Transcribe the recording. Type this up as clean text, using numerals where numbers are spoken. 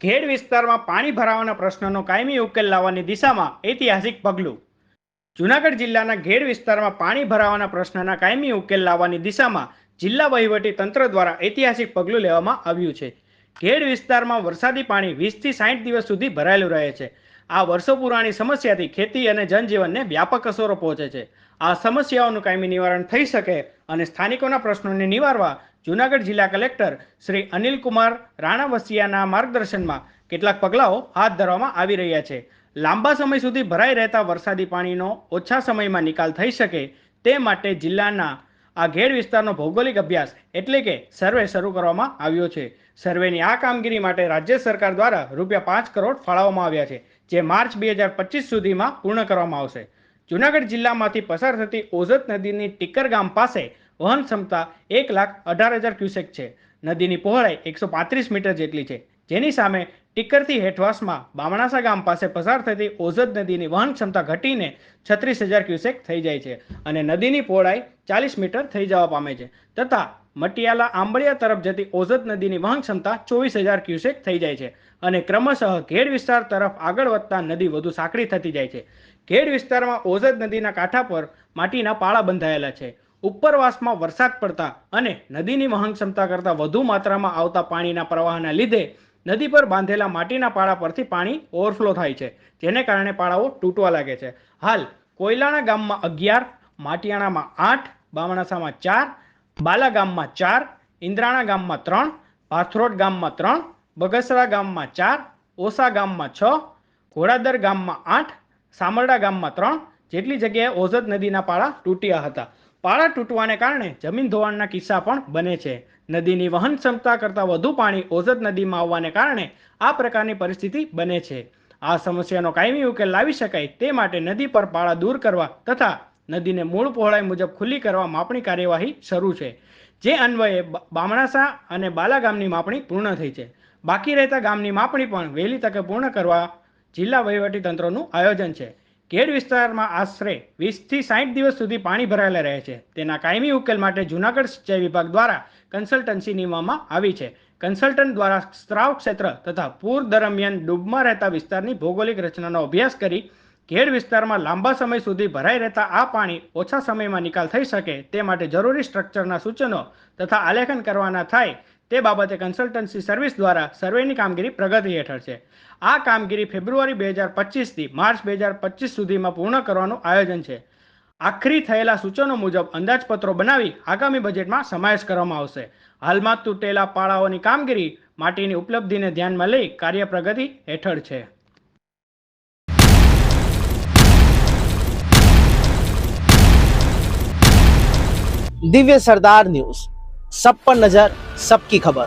ઘેડ વિસ્તારમાં પાણી ભરાવાના પ્રશ્નનો કાયમી ઉકેલ લાવવાની દિશામાં ઐતિહાસિક પગલું. જૂનાગઢ જિલ્લાના ઘેડ વિસ્તારમાં પાણી ભરાવાના પ્રશ્નના કાયમી ઉકેલ લાવવાની દિશામાં જિલ્લા વહીવટી તંત્ર દ્વારા ઐતિહાસિક પગલું લેવામાં આવ્યું છે. ઘેડ વિસ્તારમાં વરસાદી પાણી 20 થી 60 દિવસ સુધી ભરાયેલું રહે છે. આ વર્ષો પુરાણી સમસ્યાથી ખેતી અને જનજીવનને વ્યાપક અસરો પહોંચે છે. આ સમસ્યાઓનું કાયમી નિવારણ થઈ શકે અને સ્થાનિકોના પ્રશ્નોને નિવારવા જૂનાગઢ જિલ્લા કલેક્ટર શ્રી અનિલકુમાર રાણાવસિયાના માર્ગદર્શનમાં કેટલાક પગલાઓ હાથ ધરવામાં આવી રહ્યા છે. લાંબા સમય સુધી ભરાઈ રહેતા વરસાદી પાણીનો ઓછા સમયમાં નિકાલ થઈ શકે તે માટે જિલ્લાના આ ઘેડ વિસ્તારનો ભૌગોલિક અભ્યાસ એટલે કે સર્વે શરૂ કરવામાં આવ્યો છે. સર્વેની આ કામગીરી માટે રાજ્ય સરકાર દ્વારા ₹5 કરોડ ફાળવવામાં આવ્યા છે, જે માર્ચ 2025 સુધીમાં પૂર્ણ કરવામાં આવશે. જૂનાગઢ જિલ્લામાંથી પસાર થતી ઓઝત નદીની ટીકર ગામ પાસે વહન ક્ષમતા 1,18,000 ક્યુસેક છે. નદીની પહોળાઈ 135 મીટર જેટલી છે, જેની સામે ટીકરથી હેઠવાસમાં બામણાસા ગામ પાસે પસાર થતી ઓઝત નદીની વહન ક્ષમતા ઘટીને 36,000 ક્યુસેક થઈ જાય છે અને નદીની પહોળાઈ 40 મીટર થઈ જવા પામે છે, તથા મટિયાલા આંબળિયા તરફ જતી ઓઝત નદીની વહન ક્ષમતા 24,000 ક્યુસેક થઈ જાય છે અને ક્રમશઃ ઘેડ વિસ્તાર તરફ આગળ વધતા નદી વધુ સાંકડી થતી જાય છે. ઘેડ વિસ્તારમાં ઓઝત નદીના કાંઠા પર માટીના પાળા બંધાયેલા છે. ઉપરવાસમાં વરસાદ પડતા અને નદીની વહન ક્ષમતા કરતાં વધુ માત્રામાં આવતા પાણીના પ્રવાહના લીધે નદી પર બાંધેલા માટીના પાળા પરથી પાણી ઓવરફ્લો થાય છે, જેને કારણે પાળાઓ તૂટવા લાગે છે. હાલ કોયલાણા ગામમાં 11, માટિયાણામાં 8, બામણાસામાં 4, બાલા ગામમાં 4, ઇન્દ્રાણા ગામમાં 3, પાથરોડ ગામમાં 3, બગસરા ગામમાં 4, ઓસા ગામમાં 6, ઘોડાદર ગામમાં 8, સામરડા ગામમાં 3 જેટલી જગ્યાએ ઓઝત નદીના પાળા તૂટ્યા હતા. પાળા તૂટવાને કારણે જમીન ધોવાણના કિસ્સા પણ બને છે. નદીની વહન ક્ષમતા કરતાં વધુ પાણી ઓઝત નદીમાં આવવાને કારણે આ પ્રકારની પરિસ્થિતિ બને છે. આ સમસ્યાનો કાયમી ઉકેલ લાવી શકાય તે માટે નદી પર પાળા દૂર કરવા તથા નદીને મૂળ પહોળાઈ મુજબ ખુલ્લી કરવા માપણી કાર્યવાહી શરૂ છે, જે અન્વયે બામણાસા અને બાલા ગામની માપણી પૂર્ણ થઈ છે. બાકી રહેતા ગામની માપણી પણ વહેલી તકે પૂર્ણ કરવા જિલ્લા વહીવટી તંત્રનું આયોજન છે. ઘેડ વિસ્તારમાં આશરે 20 થી 60 દિવસ સુધી પાણી ભરાયેલા રહે છે. તેના કાયમી ઉકેલ માટે જૂનાગઢ સિંચાઈ વિભાગ દ્વારા કન્સલ્ટન્સી નીમવામાં આવી છે. કન્સલ્ટન્ટ દ્વારા સ્ત્રાવ ક્ષેત્ર તથા પૂર દરમિયાન ડૂબમાં રહેતા વિસ્તારની ભૌગોલિક રચનાનો અભ્યાસ કરી ઘેડ વિસ્તારમાં લાંબા સમય સુધી ભરાઈ રહેતા આ પાણી ઓછા સમયમાં નિકાલ થઈ શકે તે માટે જરૂરી સ્ટ્રક્ચરના સૂચનો તથા આલેખન કરવાના થાય તે બાબતે કન્સલ્ટન્સી સર્વિસ દ્વારા સર્વેની કામગીરી પ્રગતિ હેઠળ છે. આ કામગીરી ફેબ્રુઆરી 2025 થી માર્ચ 2025 સુધીમાં પૂર્ણ કરવાનું આયોજન છે. આખરી થયેલા સૂચનો મુજબ અંદાજપત્રો બનાવી આગામી બજેટમાં સમાવેશ કરવામાં આવશે. હાલમાં તૂટેલા પાળાઓની કામગીરી માટીની ઉપલબ્ધિને ધ્યાનમાં લઈ કાર્ય પ્રગતિ હેઠળ છે. दिव्य सरदार न्यूज, सब पर नजर, सबकी खबर.